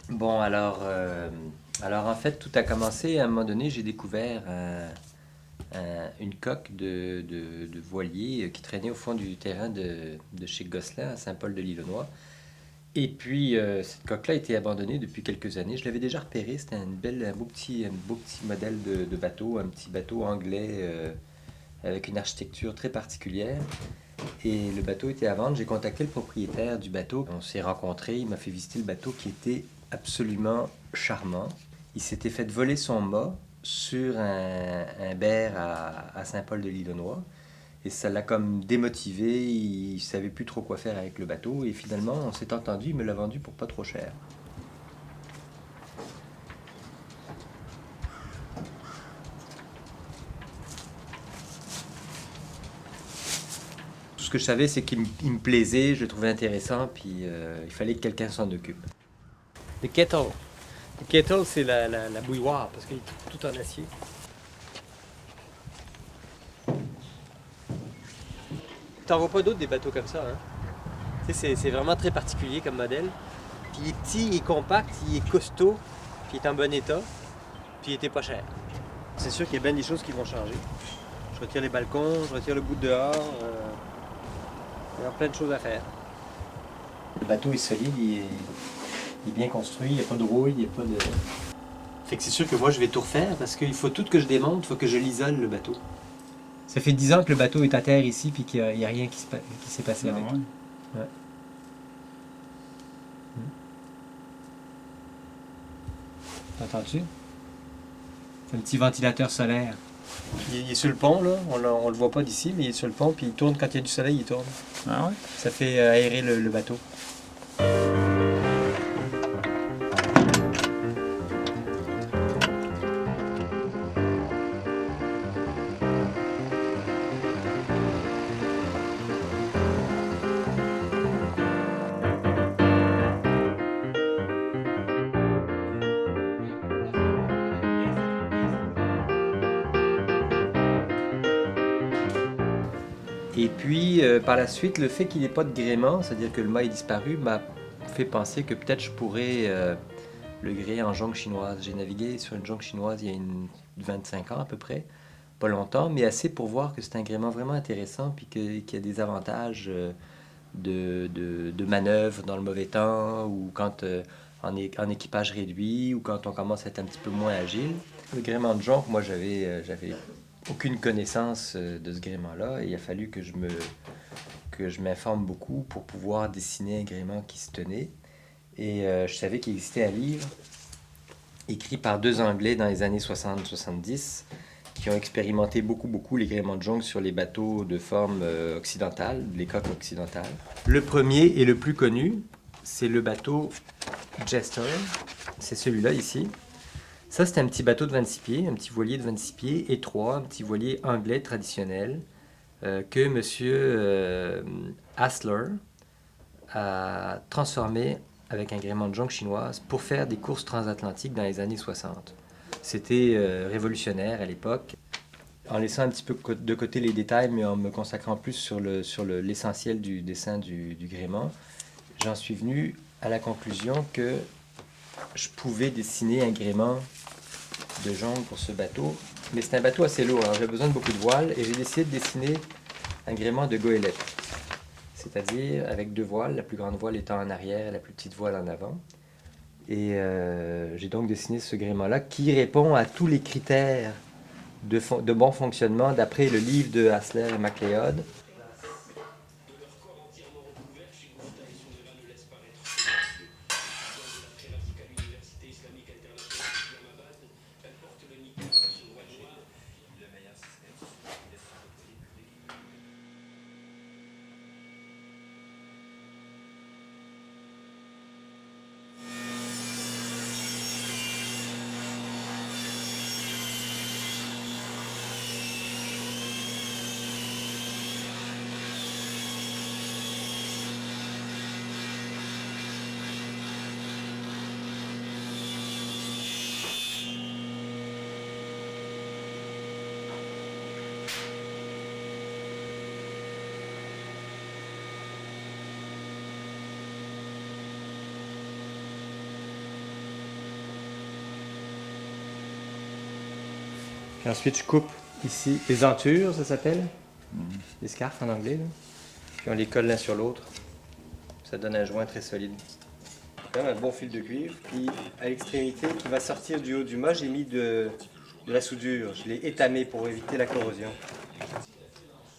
Bon, alors en fait, tout a commencé à un moment donné, j'ai découvert une coque de voilier qui traînait au fond du terrain de chez Gosselin à Saint-Paul-de-l'Île-aux-Noix. Et puis, cette coque-là a été abandonnée depuis quelques années. Je l'avais déjà repéré, c'était un beau petit modèle de bateau, un petit bateau anglais avec une architecture très particulière. Et le bateau était à vendre. J'ai contacté le propriétaire du bateau. On s'est rencontrés. Il m'a fait visiter le bateau qui était absolument charmant. Il s'était fait voler son mât sur un berre à Saint-Paul-de-l'Île-aux-Noix. Et ça l'a comme démotivé. Il savait plus trop quoi faire avec le bateau. Et finalement, on s'est entendu. Il me l'a vendu pour pas trop cher. Tout ce que je savais, c'est qu'il me plaisait, je le trouvais intéressant, puis il fallait que quelqu'un s'en occupe. Le kettle. Le kettle, c'est la bouilloire, parce qu'il est tout en acier. T'en vois pas d'autres des bateaux comme ça, hein? Tu sais, c'est vraiment très particulier comme modèle. Puis il est petit, il est compact, il est costaud, puis il est en bon état, puis il était pas cher. C'est sûr qu'il y a bien des choses qui vont changer. Je retire les balcons, je retire le bout de dehors. Il y a plein de choses à faire. Le bateau est solide, il est bien construit, il n'y a pas de rouille, il n'y a pas de... Fait que c'est sûr que moi je vais tout refaire parce qu'il faut tout que je démonte, il faut que je l'isole le bateau. Ça fait 10 ans que le bateau est à terre ici puis qu'il n'y a rien qui s'est passé avec. Ouais. T'entends-tu? C'est un petit ventilateur solaire. Il est sur le pont, là. On le voit pas d'ici, mais il est sur le pont, puis il tourne quand il y a du soleil, il tourne. Ah ouais? Ça fait aérer le bateau. Et puis, par la suite, le fait qu'il n'y ait pas de gréement, c'est-à-dire que le mât est disparu, m'a fait penser que peut-être je pourrais le gréer en jonque chinoise. J'ai navigué sur une jonque chinoise il y a 25 ans à peu près, pas longtemps, mais assez pour voir que c'est un gréement vraiment intéressant, puis qu'il y a des avantages de manœuvre dans le mauvais temps, ou quand en équipage réduit, ou quand on commence à être un petit peu moins agile. Le gréement de jonque, moi j'avais aucune connaissance de ce gréement-là, et il a fallu que je m'informe beaucoup pour pouvoir dessiner un gréement qui se tenait. Et je savais qu'il existait un livre écrit par deux Anglais dans les années 60-70 qui ont expérimenté beaucoup les gréements de jonque sur les bateaux de forme occidentale, les coques occidentales. Le premier et le plus connu, c'est le bateau Jester. C'est celui-là ici. Ça, c'est un petit bateau de 26 pieds, un petit voilier de 26 pieds, étroit, un petit voilier anglais traditionnel que monsieur Hassler a transformé avec un gréement de jonque chinoise pour faire des courses transatlantiques dans les années 60. C'était révolutionnaire à l'époque. En laissant un petit peu de côté les détails, mais en me consacrant plus sur l'essentiel du dessin du gréement, j'en suis venu à la conclusion que je pouvais dessiner un gréement de jonque pour ce bateau. Mais c'est un bateau assez lourd, alors j'ai besoin de beaucoup de voiles et j'ai décidé de dessiner un gréement de goélette. C'est-à-dire avec deux voiles, la plus grande voile étant en arrière et la plus petite voile en avant. Et j'ai donc dessiné ce gréement-là qui répond à tous les critères de bon fonctionnement d'après le livre de Hassler et MacLeod. Et ensuite, je coupe ici les entures, ça s'appelle. Les scarfs en anglais. Là. Puis on les colle l'un sur l'autre. Ça donne un joint très solide. Quand même un bon fil de cuivre. Puis à l'extrémité qui va sortir du haut du mât, j'ai mis de la soudure. Je l'ai étamé pour éviter la corrosion.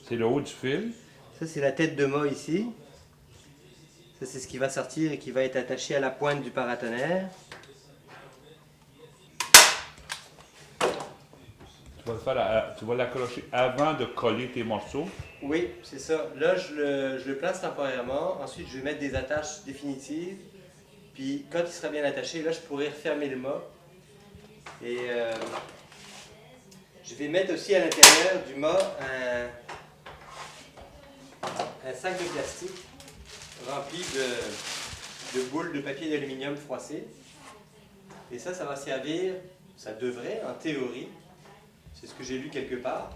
C'est le haut du fil. Ça, c'est la tête de mât ici. Ça, c'est ce qui va sortir et qui va être attaché à la pointe du paratonnerre. Tu vas l'accrocher avant de coller tes morceaux. Oui, c'est ça. Là, je le place temporairement. Ensuite, je vais mettre des attaches définitives. Puis, quand il sera bien attaché, là, je pourrai refermer le mât. Et je vais mettre aussi à l'intérieur du mât un sac de plastique rempli de boules de papier d'aluminium froissé. Et ça va servir, ça devrait, en théorie, c'est ce que j'ai lu quelque part,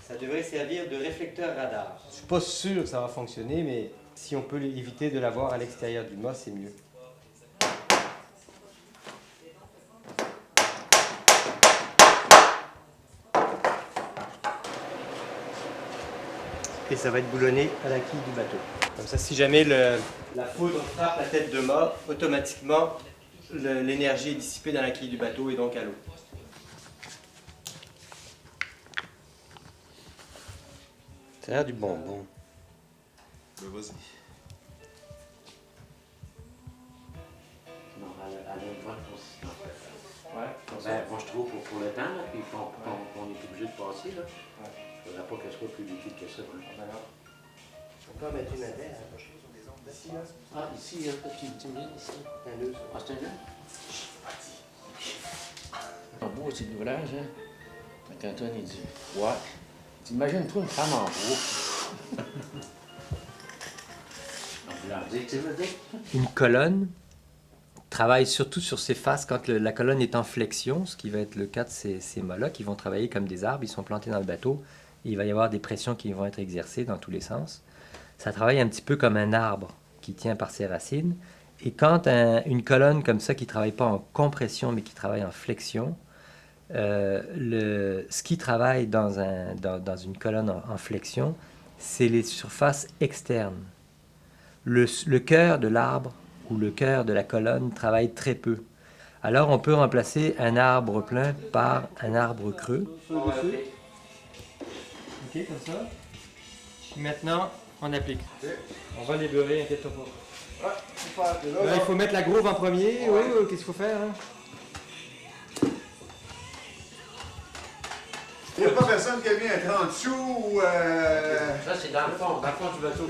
ça devrait servir de réflecteur radar. Je suis pas sûr que ça va fonctionner, mais si on peut éviter de l'avoir à l'extérieur du mât, c'est mieux. Et ça va être boulonné à la quille du bateau. Comme ça, si jamais la foudre frappe la tête de mât, automatiquement, l'énergie est dissipée dans la quille du bateau et donc à l'eau. Ça a l'air du bonbon. Ben vas-y. Non, elle a une bonne consistance. Ouais. Ben, moi, je trouve pour le temps, là, puis qu'on est obligé de passer, là, il ne faudrait pas qu'elle soit plus liquide que ça. Hein. Ben non. On peut en mettre une à terre, hein. Ici, là. Ah, ici, tu me dis, ici. Un nœud, ça. Ah, c'est un nœud? C'est beau, c'est l'ouvrage, hein? Quand Antoine, il dit, ouais. T'imagines-toi une femme en bois. Tu veux dire? Une colonne travaille surtout sur ses faces quand la colonne est en flexion, ce qui va être le cas de ces mâts-là qui vont travailler comme des arbres. Ils sont plantés dans le bateau. Et il va y avoir des pressions qui vont être exercées dans tous les sens. Ça travaille un petit peu comme un arbre qui tient par ses racines. Et quand une colonne comme ça qui ne travaille pas en compression mais qui travaille en flexion, ce qui travaille dans une colonne en flexion, c'est les surfaces externes. Le cœur de l'arbre ou le cœur de la colonne travaille très peu. Alors on peut remplacer un arbre plein par un arbre creux. Ok, comme ça. Maintenant, on applique. On va les beurrer, inquiète-toi pas. Là, il faut mettre la groove en premier. Oui, qu'est-ce qu'il faut faire? Hein? Il n'y a pas personne qui a mis un 30 sous ou... Ça, c'est dans le fond du bateau.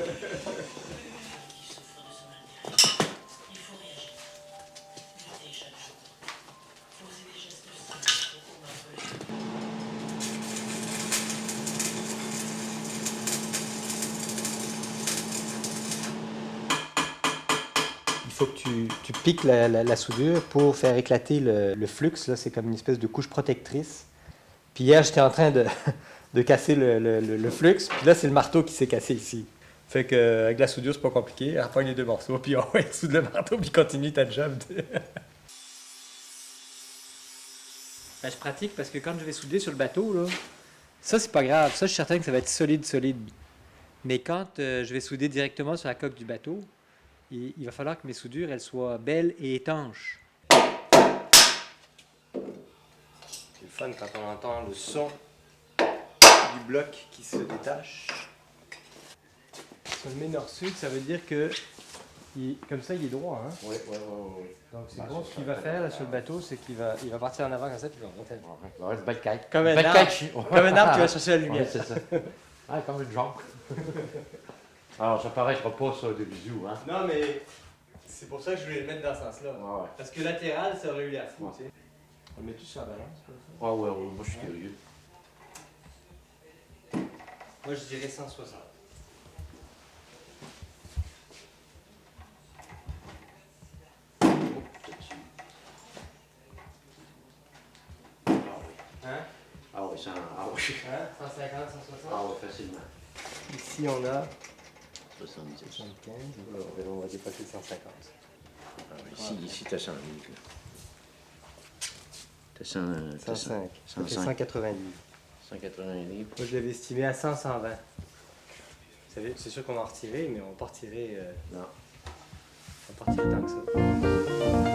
Il faut que tu piques la soudure pour faire éclater le flux. Là, c'est comme une espèce de couche protectrice. Puis hier, j'étais en train de casser le flux. Puis là, c'est le marteau qui s'est cassé ici. Fait qu'avec la soudure, c'est pas compliqué. Elle reprend les deux morceaux, puis on soude le marteau, puis continue ta job. Ben, je pratique parce que quand je vais souder sur le bateau, là, ça, c'est pas grave. Ça, je suis certain que ça va être solide. Mais quand je vais souder directement sur la coque du bateau, il va falloir que mes soudures elles soient belles et étanches. C'est le fun quand on entend le son du bloc qui se détache. Si on le met nord-sud, ça veut dire que comme ça, il est droit. Hein? Oui. Donc c'est bon, ce qu'il va faire là, sur le bateau, c'est qu'il va partir en avant comme ça, puis il va remonter. Ouais, c'est belle quête. Comme un belle arbre. quête. Comme un arbre qui va chercher la lumière. Ouais, c'est ça. Ah, comme une jambe. Alors, ça paraîtra pas ça de bisous, hein? Non, mais c'est pour ça que je voulais le mettre dans ce sens-là. Ouais. Parce que latéral, ça aurait eu l'air fou, Ouais. tu sais. On le met tout sur la balance, comme ça. Ouais, moi je suis curieux. Moi, je dirais 160. Hein? Ah oui, ça. Ah oui. Hein? 150, 160? Ah oui, facilement. Ici, on a 70. 75. On va dépasser 150. Ah oui, ici t'as 100 000. T'as 105. Ça fait 105. 180 livres. 180 livres. Moi, je l'avais estimé à 100, 120. Vous savez, c'est sûr qu'on va en retirer, mais on va pas retirer, Non. on va pas retirer tant que ça.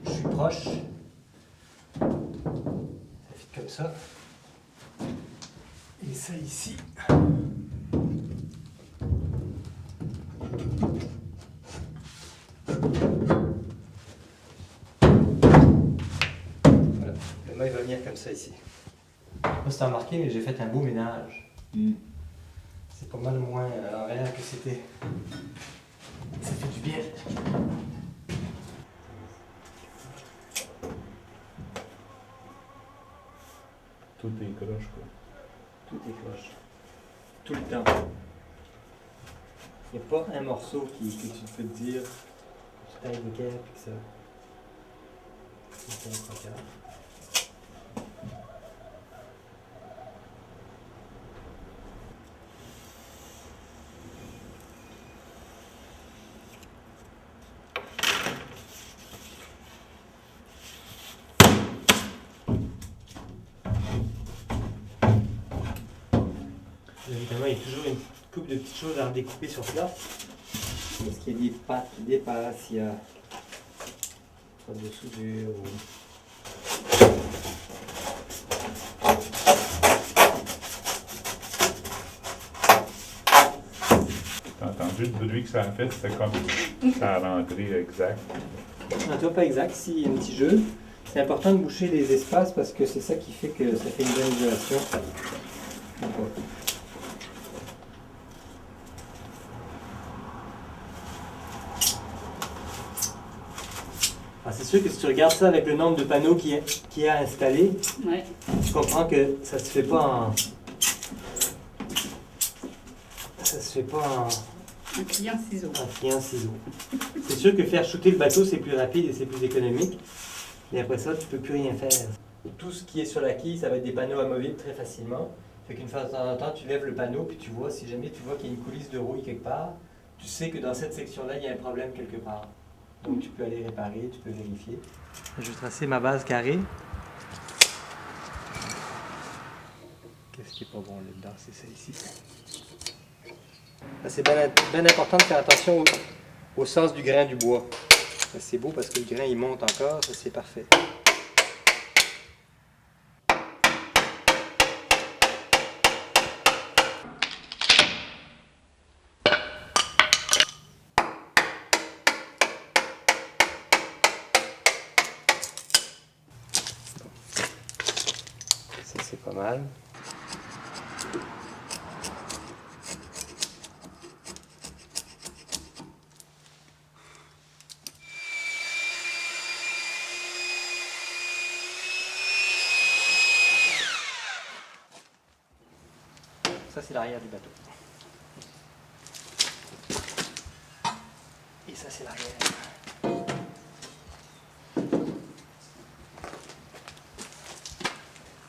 Je suis proche. Ça fait comme ça. Et ça ici. Voilà. Le mât il va venir comme ça ici. Je sais pas si t'as remarqué, mais j'ai fait un beau ménage. C'est pas mal moins à l'envers que c'était. Ça fait du bien. Tout est croche, quoi. Tout est cloche. Tout le temps. Il n'y a pas un morceau que tu peux te dire que tu tailles d'équerre et que ça. C'est un trocard. Évidemment, il y a toujours une couple de petites choses à redécouper sur place. Parce qu'il y a des pattes qui dépassent, il y a pas de soudure. T'as entendu le bruit que ça a fait? C'était comme ça a rentré exact. Non, toi, pas exact. Ici, il y a un petit jeu. C'est important de boucher les espaces parce que c'est ça qui fait que ça fait une bonne isolation. Ah, c'est sûr que si tu regardes ça avec le nombre de panneaux qu'il y a installés, Ouais. tu comprends que ça se fait pas en... Ça se fait pas Un client ciseau. en triant ciseaux. C'est sûr que faire shooter le bateau, c'est plus rapide et c'est plus économique. Mais après ça, tu peux plus rien faire. Tout ce qui est sur la quille, ça va être des panneaux amovibles très facilement. Fait qu'une fois de temps en temps, tu lèves le panneau, puis tu vois, si jamais tu vois qu'il y a une coulisse de rouille quelque part, tu sais que dans cette section-là, il y a un problème quelque part. Donc tu peux aller réparer, tu peux vérifier. Je vais tracer ma base carrée. Qu'est-ce qui est pas bon là-dedans? C'est ça ici. C'est bien important de faire attention au sens du grain du bois. Ça, c'est beau parce que le grain il monte encore, ça c'est parfait. Ça c'est pas mal. Ça, c'est l'arrière du bateau. Et ça, c'est l'arrière.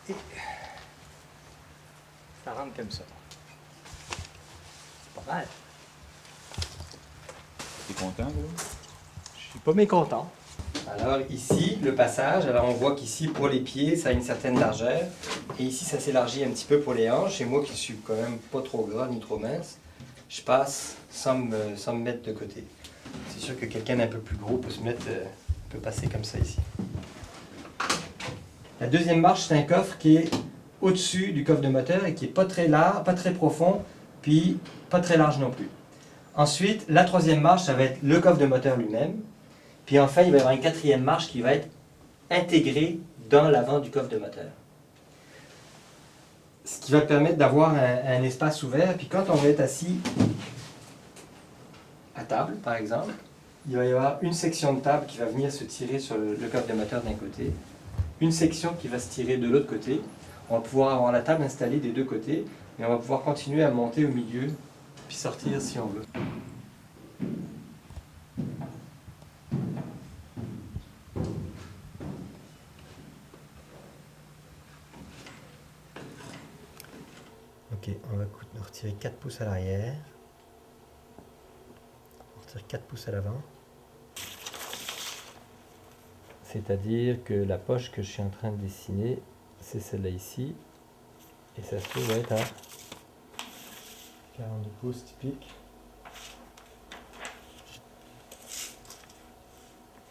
Et ça rentre comme ça. C'est pas mal. T'es content, là? Je suis pas mécontent. Alors ici, le passage, alors on voit qu'ici, pour les pieds, ça a une certaine largeur. Et ici, ça s'élargit un petit peu pour les hanches. Et moi qui suis quand même pas trop gras ni trop mince, je passe sans me mettre de côté. C'est sûr que quelqu'un d'un peu plus gros peut passer comme ça ici. La deuxième marche, c'est un coffre qui est au-dessus du coffre de moteur et qui est pas très large, pas très profond, puis pas très large non plus. Ensuite, la troisième marche, ça va être le coffre de moteur lui-même. Puis enfin, il va y avoir une quatrième marche qui va être intégrée dans l'avant du coffre de moteur. Ce qui va permettre d'avoir un espace ouvert. Puis quand on va être assis à table, par exemple, il va y avoir une section de table qui va venir se tirer sur le coffre de moteur d'un côté, une section qui va se tirer de l'autre côté. On va pouvoir avoir la table installée des deux côtés, et on va pouvoir continuer à monter au milieu, puis sortir si on veut. Ok, on va retirer 4 pouces à l'arrière. On retire 4 pouces à l'avant. C'est-à-dire que la poche que je suis en train de dessiner, c'est celle-là ici. Et ça se trouve être à 42 pouces typique.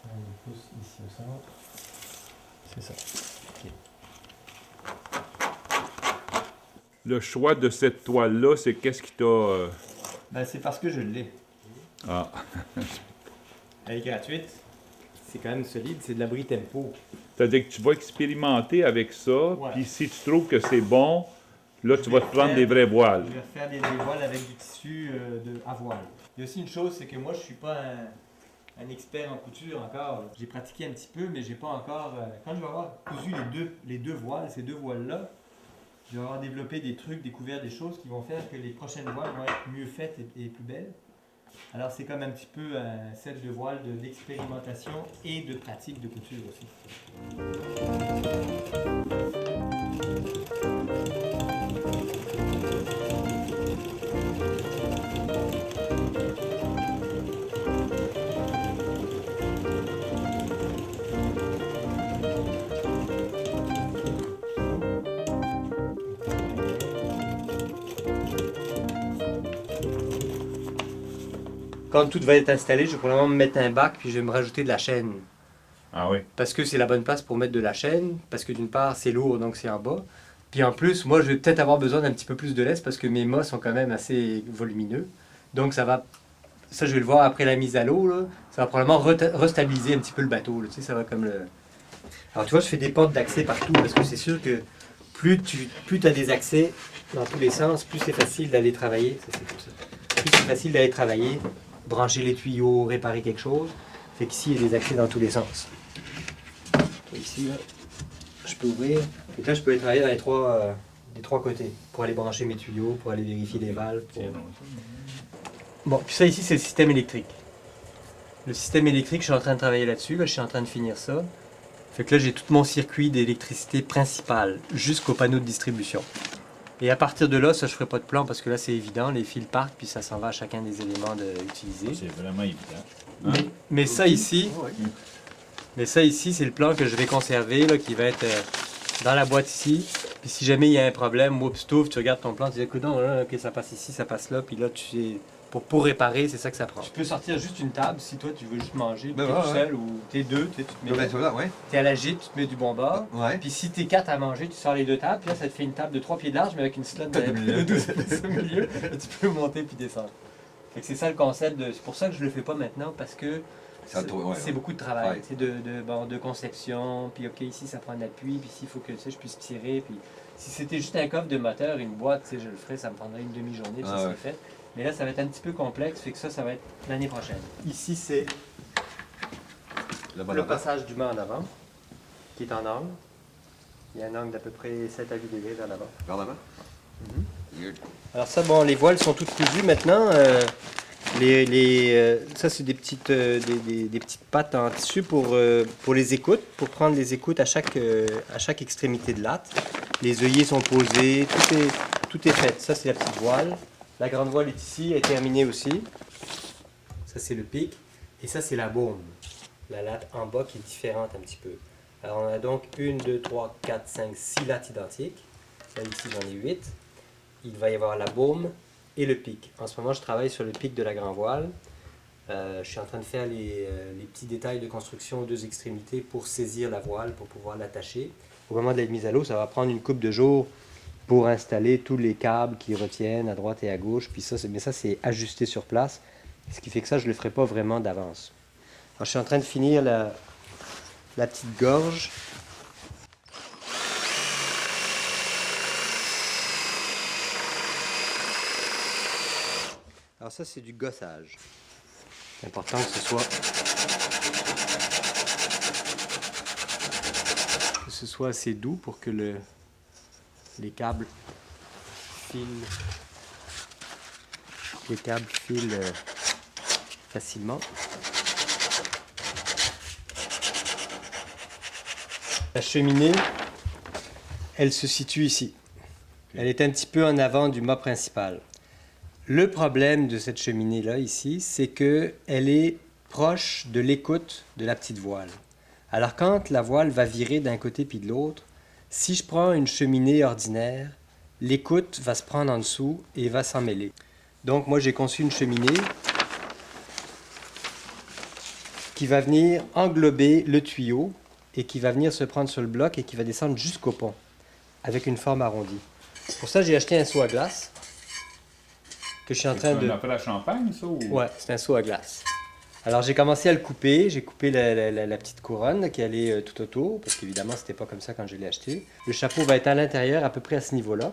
42 pouces ici au centre. C'est ça. Ok. Le choix de cette toile-là, c'est qu'est-ce qui t'a... Ben, c'est parce que je l'ai. Ah, Elle est gratuite. C'est quand même solide, c'est de l'abri tempo. c'est-à-dire que tu vas expérimenter avec ça, Ouais. puis si tu trouves que c'est bon, là, tu vas te prendre faire- des vraies voiles. Je vais refaire des voiles avec du tissu à voile. Il y a aussi une chose, c'est que moi je suis pas un expert en couture encore. J'ai pratiqué un petit peu, mais j'ai pas encore. Quand je vais avoir cousu les deux voiles, ces deux voiles-là, je vais avoir développé des trucs, découvert des choses qui vont faire que les prochaines voiles vont être mieux faites et plus belles. Alors c'est comme un petit peu un set de voiles d'expérimentation et de pratique de couture aussi. Quand tout va être installé, je vais probablement me mettre un bac puis je vais me rajouter de la chaîne. Ah oui. Parce que c'est la bonne place pour mettre de la chaîne, parce que d'une part c'est lourd donc c'est en bas. Puis en plus, moi je vais peut-être avoir besoin d'un petit peu plus de laisse parce que mes mâts sont quand même assez volumineux. Donc ça je vais le voir après la mise à l'eau, là, ça va probablement restabiliser un petit peu le bateau. Là, tu sais, ça va comme le... Alors tu vois, je fais des portes d'accès partout parce que c'est sûr que plus tu as des accès dans tous les sens, plus c'est facile d'aller travailler. Ça, c'est comme ça. Plus c'est facile d'aller travailler, brancher les tuyaux, réparer quelque chose. Fait qu'ici, il y a des accès dans tous les sens. Ici, là, je peux ouvrir. Et là, je peux aller travailler dans des trois côtés pour aller brancher mes tuyaux, pour aller vérifier les valves. Bon, puis ça ici, c'est le système électrique. Le système électrique, je suis en train de travailler là-dessus. Là, je suis en train de finir ça. Fait que là, j'ai tout mon circuit d'électricité principal jusqu'au panneau de distribution. Et à partir de là, ça, je ferai pas de plan parce que là, c'est évident. Les fils partent, puis ça s'en va à chacun des éléments utilisés. C'est vraiment évident. Mais ça ici, c'est le plan que je vais conserver, là, qui va être dans la boîte ici. Puis si jamais il y a un problème, oups, touf, tu regardes ton plan, tu dis écoute, non, là, ok, ça passe ici, ça passe là, puis là, tu sais, pour réparer, c'est ça que ça prend. Tu peux sortir juste une table si toi tu veux juste manger, Ben t'es ouais, tout ouais. seul ou t'es deux, tu te mets. Ben, c'est là, ouais. T'es à la gîte, tu te mets du bon bord. Ouais. Puis si t'es 4 à manger, tu sors les deux tables, puis là ça te fait une table de 3 pieds de large, mais avec une slot de 12 au milieu, et tu peux monter puis descendre. Fait que c'est ça le concept, c'est pour ça que je le fais pas maintenant, parce que c'est beaucoup de travail, Ouais. c'est de conception, puis ok, ici ça prend un appui, puis ici il faut que tu sais, je puisse tirer, puis si c'était juste un coffre de moteur, une boîte, tu sais, je le ferais, ça me prendrait une demi-journée, puis ça serait fait. Mais là, ça va être un petit peu complexe, fait que ça va être l'année prochaine. Ici, c'est le passage du mât en avant, qui est en angle. Il y a un angle d'à peu près 7 à 8 degrés vers l'avant. Vers l'avant? Alors ça, bon, les voiles sont toutes cousues maintenant. Ça, c'est des petites pattes en tissu pour les écoutes, pour prendre les écoutes à chaque extrémité de latte. Les œillets sont posés, tout est fait. Ça, c'est la petite voile. La grande voile est ici, elle est terminée aussi. Ça, c'est le pic. Et ça, c'est la baume. La latte en bas qui est différente un petit peu. Alors, on a donc 1, 2, 3, 4, 5, 6 lattes identiques. Là, ici, j'en ai 8. Il va y avoir la baume et le pic. En ce moment, je travaille sur le pic de la grande voile. Je suis en train de faire les petits détails de construction aux deux extrémités pour saisir la voile, pour pouvoir l'attacher. au moment de la mise à l'eau, ça va prendre une couple de jours pour installer tous les câbles qui retiennent à droite et à gauche. Puis ça, mais ça, c'est ajusté sur place. Ce qui fait que ça, je ne le ferai pas vraiment d'avance. Alors, je suis en train de finir la petite gorge. Alors ça, c'est du gossage. C'est important que ce soit assez doux pour que les câbles filent facilement. La cheminée, elle se situe ici. Elle est un petit peu en avant du mât principal. Le problème de cette cheminée-là, ici, c'est qu'elle est proche de l'écoute de la petite voile. Alors, quand la voile va virer d'un côté puis de l'autre, si je prends une cheminée ordinaire, l'écoute va se prendre en dessous et va s'en mêler. Donc, moi, j'ai conçu une cheminée qui va venir englober le tuyau et qui va venir se prendre sur le bloc et qui va descendre jusqu'au pont, avec une forme arrondie. Pour ça, j'ai acheté un seau à glace. Que je suis en train de... C'est un appel à champagne, ça? Ou... Ouais, c'est un seau à glace. Alors, j'ai commencé à le couper. J'ai coupé la petite couronne qui allait tout autour, parce qu'évidemment, c'était pas comme ça quand je l'ai acheté. Le chapeau va être à l'intérieur, à peu près à ce niveau-là.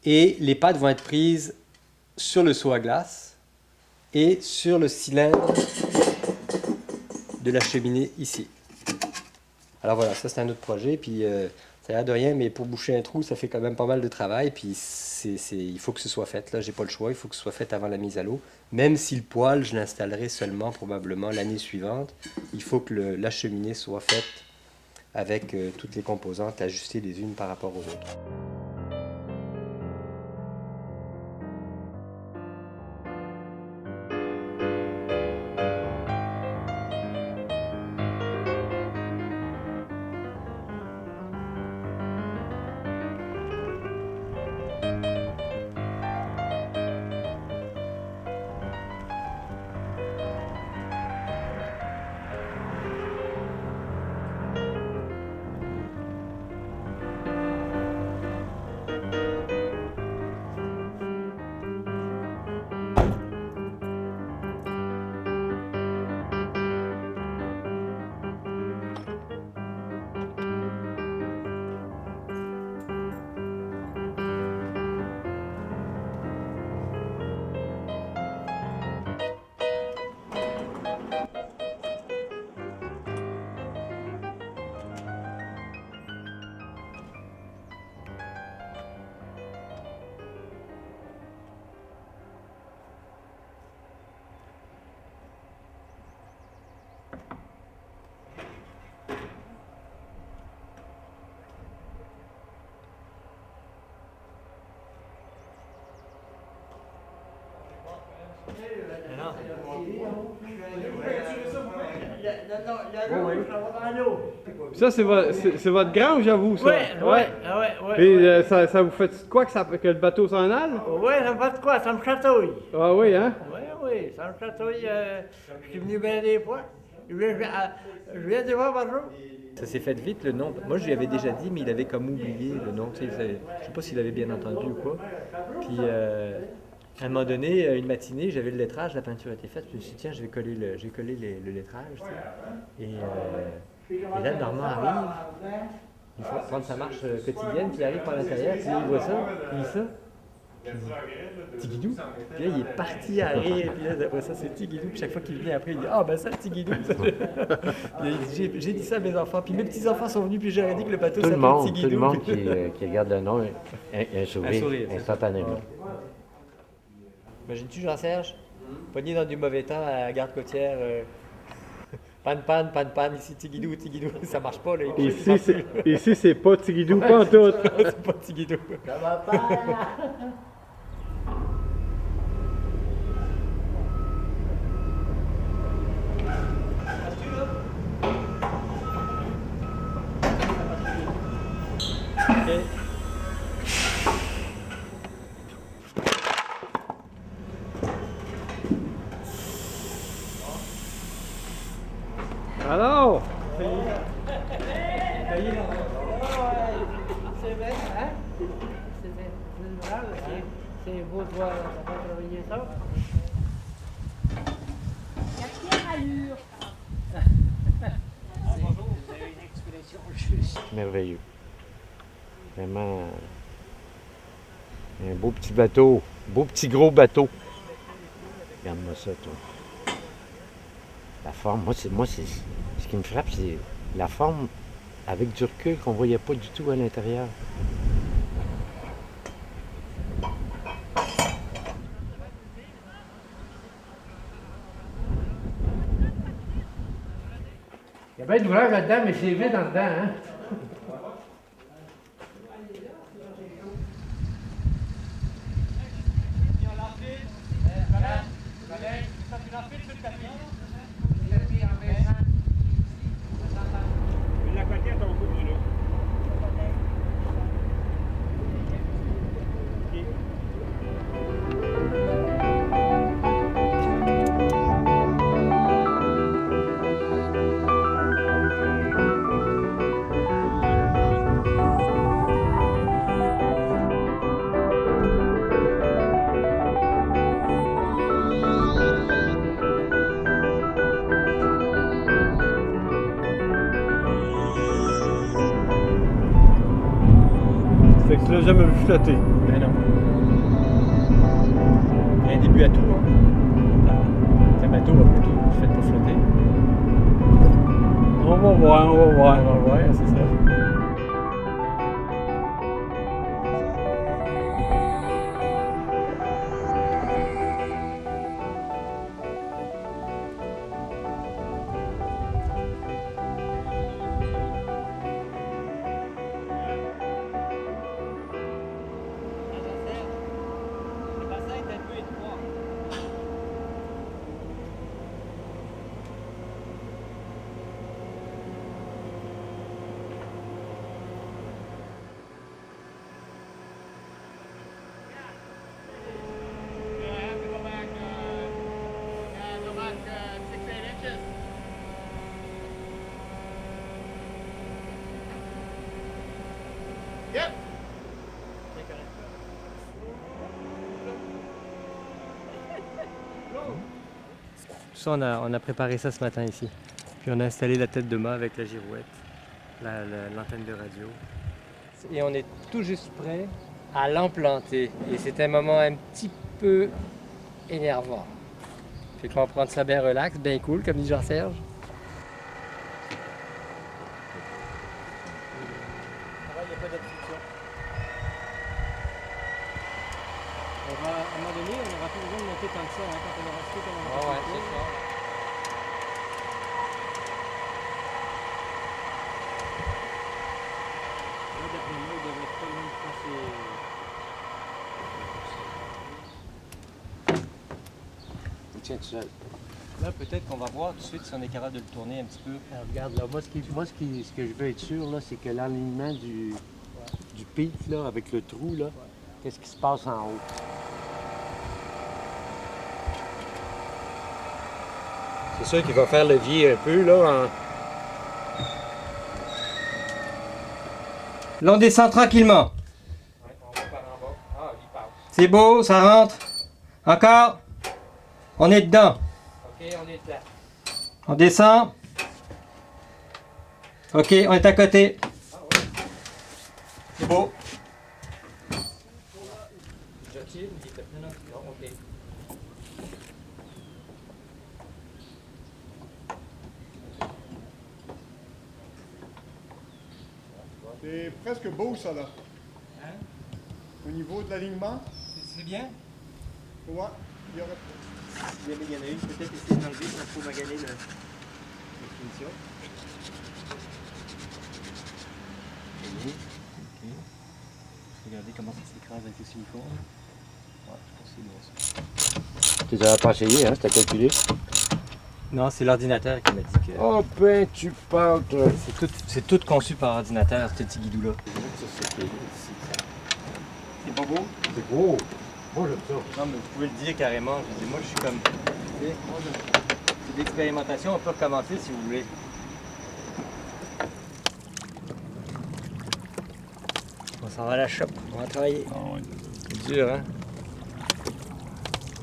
Et les pattes vont être prises sur le seau à glace et sur le cylindre de la cheminée ici. Alors voilà, ça c'est un autre projet. Puis ça a l'air de rien, mais pour boucher un trou, ça fait quand même pas mal de travail. Puis il faut que ce soit fait. Là, j'ai pas le choix. Il faut que ce soit fait avant la mise à l'eau. Même si le poêle, je l'installerai seulement probablement l'année suivante, il faut que la cheminée soit faite avec toutes les composantes ajustées les unes par rapport aux autres. Ça, c'est votre grange à vous, ça? Ouais. Et ça vous fait quoi que le bateau s'en aille? Ouais, ça me fait quoi? Ça me chatouille. Ah oui, hein? Oui, ça me chatouille. Je suis venu bien des fois. Je viens des fois par jour. Ça s'est fait vite, le nom. Moi, je lui avais déjà dit, mais il avait comme oublié le nom. Tu sais, je sais pas s'il avait bien entendu ou quoi. Puis, à un moment donné, une matinée, j'avais le lettrage, la peinture était faite. Je me suis dit, tiens, je vais coller le lettrage. Tu sais. Et là, Normand arrive. Il faut prendre sa marche quotidienne, puis il arrive par l'intérieur, puis il voit ça, il lit ça. Tigidou. Puis là, il est parti à rire, puis là, après ça, c'est Tigidou. Puis chaque fois qu'il vient après, il dit ah, ben ça, Tigidou. J'ai dit ça à mes enfants. Puis mes petits-enfants sont venus, puis j'aurais dit que le bateau s'appelle Tigidou. Tout le monde qui regarde le nom, un sourire instantanément. Imagines-tu, Jean-Serge, pogné dans du mauvais temps à la garde côtière, panne, ici, Tigidou, ça marche pas, là. Ici, c'est pas Tigidou, pas en tout. C'est pas Tigidou. Ça va pas. Alors? C'est vrai, hein? C'est vrai, c'est beau de voir, ça va travailler ça. Il y a Pierre Allure. Vous avez une expression juste. Merveilleux. Vraiment un beau petit bateau. Beau petit gros bateau. Regarde-moi ça, toi. La forme, moi, c'est ce qui me frappe, c'est la forme avec du recul qu'on ne voyait pas du tout à l'intérieur. Il y a bien d'ouvrage là-dedans, mais c'est vide en dedans, hein? Fait que tu l'as jamais vu flotter. Ben non. Il y a un début à tout. Hein. C'est un bateau, après tout, fait pour flotter. On va voir, on va voir. On va voir, c'est ça. Tout ça, on a préparé ça ce matin ici. Puis on a installé la tête de mât avec la girouette, l'antenne de radio. Et on est tout juste prêt à l'implanter. Et c'est un moment un petit peu énervant. Fait qu'on va prendre ça bien relax, bien cool, comme dit Jean-Serge. Il n'y a pas d'obstruction. À un moment donné, on n'aura plus besoin de monter tant que ça, hein, quand on aura fait comme on a fait. C'est ça. Là, d'après moi, il devrait être pas loin de passer. Il tient tout seul. Là, peut-être qu'on va voir tout de suite si on est capable de le tourner un petit peu. Alors, regarde, là, ce que je veux être sûr, là, c'est que l'alignement du pic, là, avec le trou, là, qu'est-ce qui se passe en haut? C'est sûr qu'il va faire levier un peu, là. Là, on descend tranquillement. Ouais, on va par en bas. Ah, il passe. C'est beau, ça rentre. Encore. On est dedans. OK, on est là. On descend. OK, on est à côté. C'est beau. OK. C'est presque beau, ça, là. Hein? Au niveau de l'alignement, C'est bien. ouais, il y aurait... Il y en a une, peut-être essayer d'enlever, ça faut maganer la finition. Ok. Regardez comment ça s'écrase avec le silicone. Ouais, je pense que c'est bon ça. Tu n'avais pas essayé, hein? C'était calculé. Non, c'est l'ordinateur qui m'a dit que. Oh, ben, tu parles, toi. C'est tout conçu par ordinateur, ce petit guidou-là. C'est pas beau? C'est beau. Moi, j'aime ça. Non, mais vous pouvez le dire carrément. Je dis, moi, je suis comme. Tu sais, c'est de l'expérimentation. On peut recommencer si vous voulez. s'en va à la shop, on va travailler. Ah ouais. C'est dur, hein?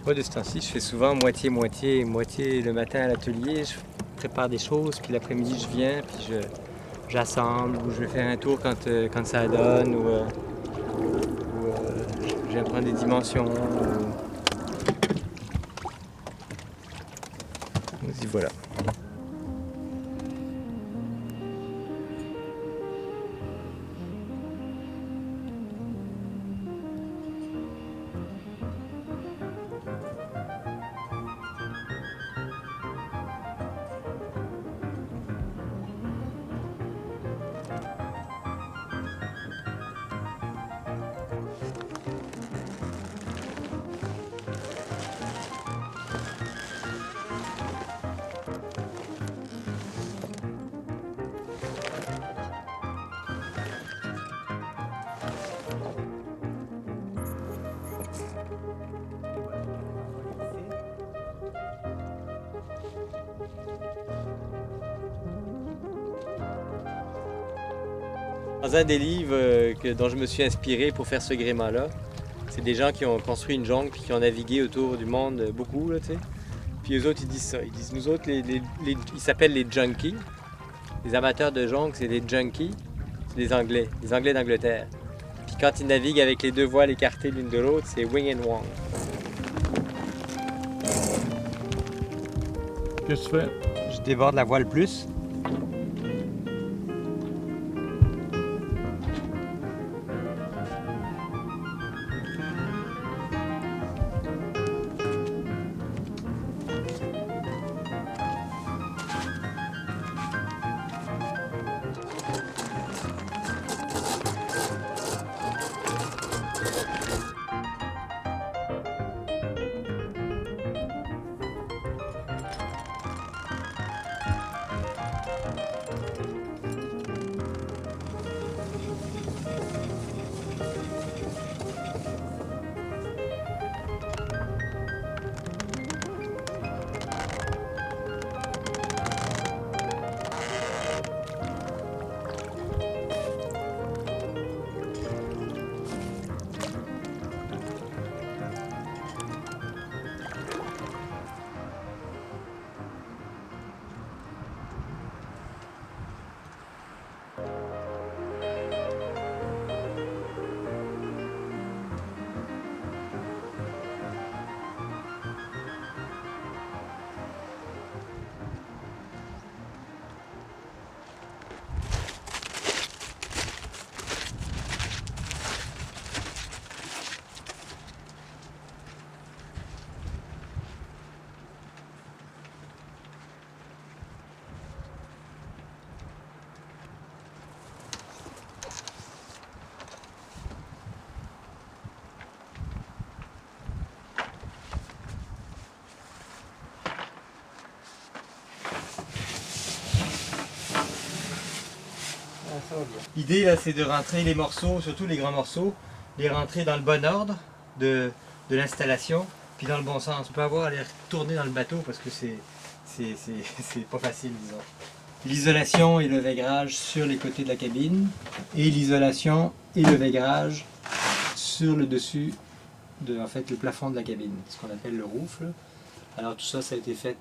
Moi, de ce temps-ci, je fais souvent moitié-moitié. Moitié le matin à l'atelier, je prépare des choses, puis l'après-midi, je viens, puis j'assemble, ou je vais faire un tour quand ça donne, ou je viens prendre des dimensions. Et voilà. Dans un des livres dont je me suis inspiré pour faire ce gréement-là, c'est des gens qui ont construit une jungle puis qui ont navigué autour du monde beaucoup, là, tu sais. Puis eux autres, ils disent ça. Ils disent, nous autres, ils s'appellent les junkies. Les amateurs de jungle, c'est des junkies. C'est des Anglais d'Angleterre. Puis quand ils naviguent avec les deux voiles écartées l'une de l'autre, c'est wing and wang. Qu'est-ce que tu fais? Je déborde la voile plus. L'idée là, c'est de rentrer les morceaux, surtout les grands morceaux, les rentrer dans le bon ordre de l'installation, puis dans le bon sens. On peut avoir à les retourner dans le bateau parce que c'est pas facile, disons. L'isolation et le vaigrage sur les côtés de la cabine, et l'isolation et le vaigrage sur le dessus de, en fait, le plafond de la cabine, ce qu'on appelle le roof, là. Alors tout ça, ça a été fait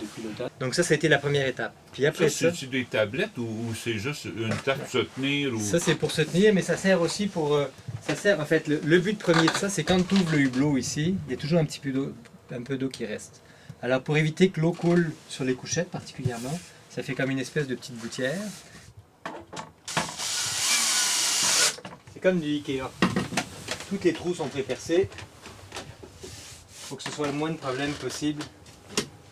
depuis l'automne. Donc ça a été la première étape. Puis après ça, c'est des tablettes ou c'est juste une table pour se tenir? Ou... Ça c'est pour se tenir, mais ça sert aussi pour... ça sert, en fait, le but premier de ça, c'est quand tu ouvres le hublot ici, il y a toujours un peu d'eau qui reste. Alors pour éviter que l'eau coule sur les couchettes particulièrement, ça fait comme une espèce de petite gouttière. C'est comme du Ikea. Toutes les trous sont prépercés. Il faut que ce soit le moins de problèmes possible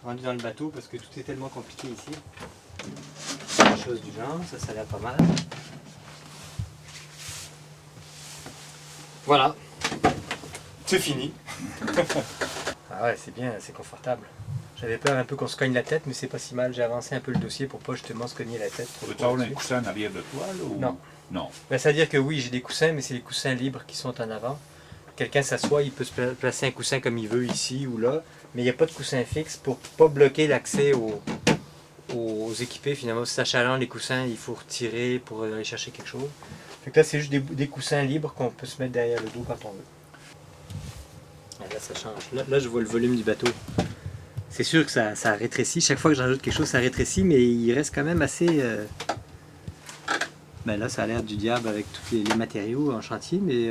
rendu dans le bateau parce que tout est tellement compliqué ici. Des choses du genre, ça a l'air pas mal. Voilà, c'est fini. Ah ouais, c'est bien, c'est confortable. J'avais peur un peu qu'on se cogne la tête, mais c'est pas si mal. J'ai avancé un peu le dossier pour pas justement se cogner la tête. Peux-tu avoir un coussin en arrière de toi? Là, ou... Non. Non. Ben, c'est-à-dire que oui, j'ai des coussins, mais c'est les coussins libres qui sont en avant. Quelqu'un s'assoit, il peut se placer un coussin comme il veut ici ou là, mais il n'y a pas de coussin fixe pour pas bloquer l'accès aux équipés. Finalement, si ça chaland les coussins, il faut retirer pour aller chercher quelque chose. Fait que là, c'est juste des coussins libres qu'on peut se mettre derrière le dos quand on veut. Et là, ça change. Là, je vois le volume du bateau. C'est sûr que ça rétrécit. Chaque fois que j'ajoute quelque chose, ça rétrécit, mais il reste quand même assez... Ben là, ça a l'air du diable avec tous les matériaux en chantier, mais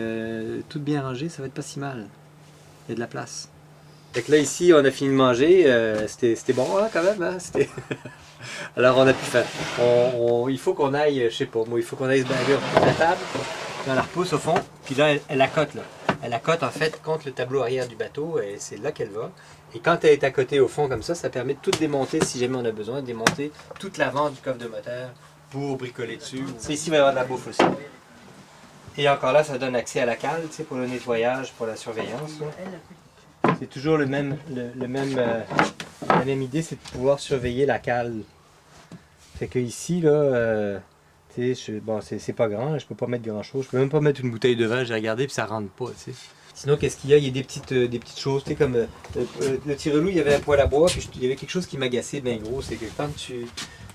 tout bien rangé, ça va être pas si mal. Il y a de la place. Fait que là, ici, on a fini de manger. C'était bon, hein, quand même. Hein? Alors, on a pu faire... il faut qu'on aille, je sais pas, moi, il faut qu'on aille se balader autour de la table. Puis on la repousse au fond. Puis là, elle accote, là. Elle accote, en fait, contre le tableau arrière du bateau. Et c'est là qu'elle va. Et quand elle est à côté, au fond, comme ça permet de tout démonter, si jamais on a besoin, de démonter toute l'avant du coffre de moteur pour bricoler dessus. Ici, il va y avoir de la bouffe aussi. Et encore là, ça donne accès à la cale, tu sais, pour le nettoyage, pour la surveillance. Là. C'est toujours la même idée, c'est de pouvoir surveiller la cale. Fait que ici, là, tu sais, bon, c'est pas grand, je peux pas mettre grand chose. Je peux même pas mettre une bouteille de vin, j'ai regardé, puis ça rentre pas, tu sais. Sinon, qu'est-ce qu'il y a? Il y a des petites choses, tu sais, comme le tirelou, il y avait un poêle à bois, puis il y avait quelque chose qui m'agaçait bien gros, c'est que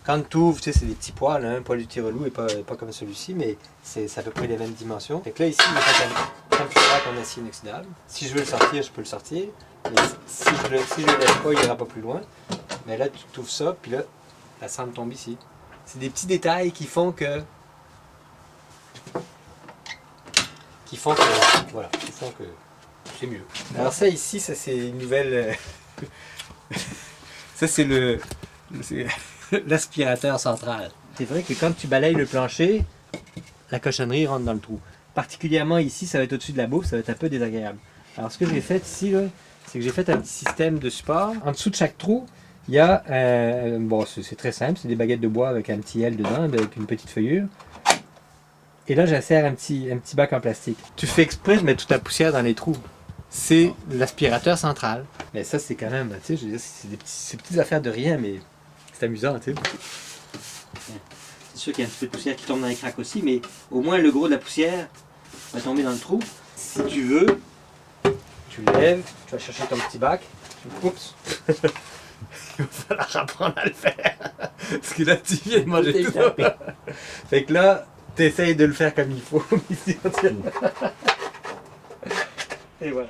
quand tu ouvres, tu sais, c'est des petits poils, hein, un poêle du tirelou et pas comme celui-ci, mais c'est à peu près les mêmes dimensions. Fait que là, ici, il est fait un petit rack en acier inoxydable. Si je veux le sortir, je peux le sortir. Mais si je le lève pas, il n'ira pas plus loin. Mais là, tu ouvres ça, puis là, la cendre tombe ici. C'est des petits détails qui font que... Voilà, qui font que c'est mieux. Alors ça, ici, ça c'est une nouvelle... ça, c'est l'aspirateur central. C'est vrai que quand tu balayes le plancher, la cochonnerie rentre dans le trou. Particulièrement ici, ça va être au-dessus de la bouffe, ça va être un peu désagréable. Alors ce que j'ai fait ici, là, c'est que j'ai fait un petit système de support. En dessous de chaque trou, il y a, bon c'est très simple, c'est des baguettes de bois avec un petit L dedans, avec une petite feuillure. Et là, j'insère un petit bac en plastique. Tu fais exprès de mettre toute la poussière dans les trous. C'est l'aspirateur central. Mais ça, c'est quand même, tu sais, je veux dire, c'est des petites affaires de rien, mais c'est amusant, tu sais. C'est sûr qu'il y a un petit peu de poussière qui tombe dans les craques aussi, mais au moins le gros de la poussière va tomber dans le trou. Si tu veux, tu le lèves, tu vas chercher ton petit bac, tu le coupes. Il va falloir apprendre à le faire. Parce que là, tu viens de manger tout ça. Fait que là, tu essayes de le faire comme il faut. Et voilà.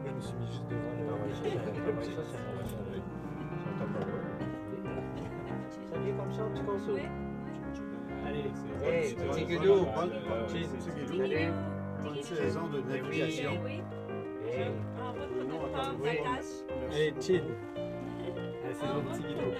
Je me suis mis juste devant ça vient comme ça, un petit conso. Allez, hey, petit gueudou. Allez. Bonne saison de navigation. Allez, chill. Allez, c'est mon petit gueudou.